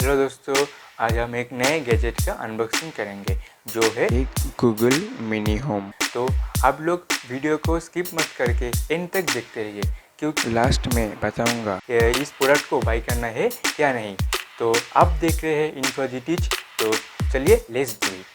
Hello दोस्तों, आज हम एक नए गैजेट का अनबॉक्सिंग करेंगे जो है एक गूगल मिनी होम। तो आप लोग वीडियो को स्किप मत करके एंड तक देखते रहिए क्योंकि लास्ट में बताऊंगा इस प्रोडक्ट को बाई करना है या नहीं। तो आप देख रहे हैं इन्फो दी टीच, तो चलिए लेट्स डू इट।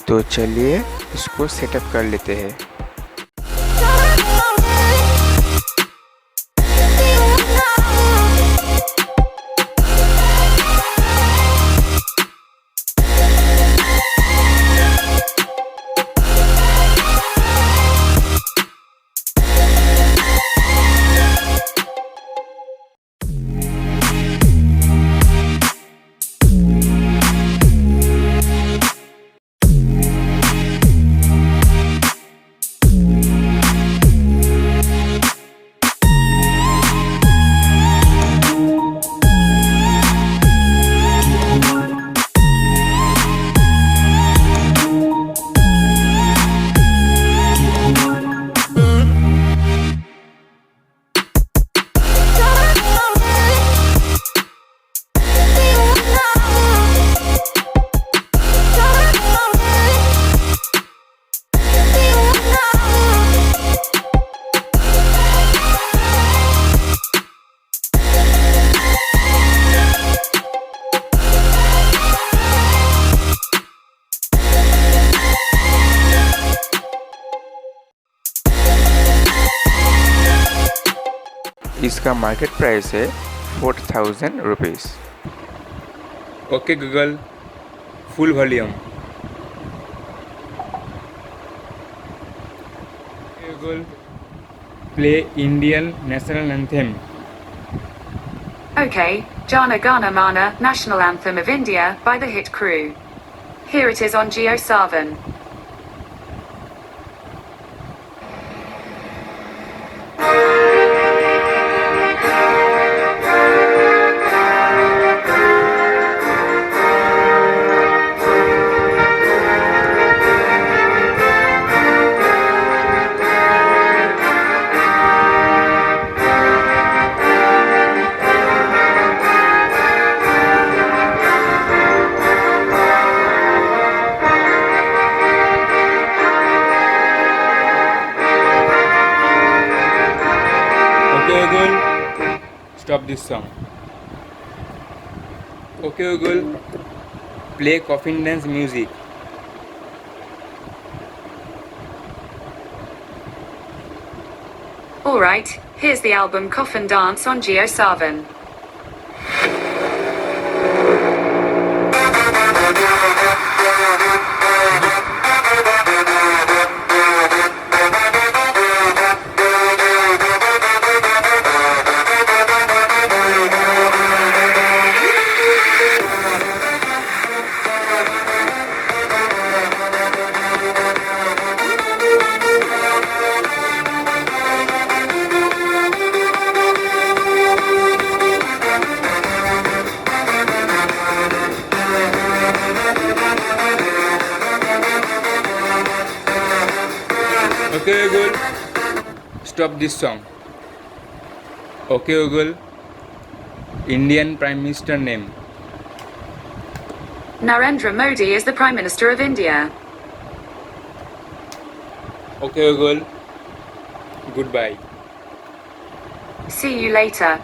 तो चलिए इसको सेटअप कर लेते हैं। इसका मार्केट प्राइस है 4000 rupees. Okay Google, full volume. Google, play Indian national anthem. Okay, Jana Gana Mana, National Anthem of India by the Hit Crew. Here it is on Jio Savan. Okay Google, stop this song. Okay Google, play coffin dance music. Alright, here's the album Coffin Dance on Jio Savan. Okay Google, stop this song. Okay Google, Indian Prime Minister name. Narendra Modi is the Prime Minister of India. Okay Google, goodbye. See you later.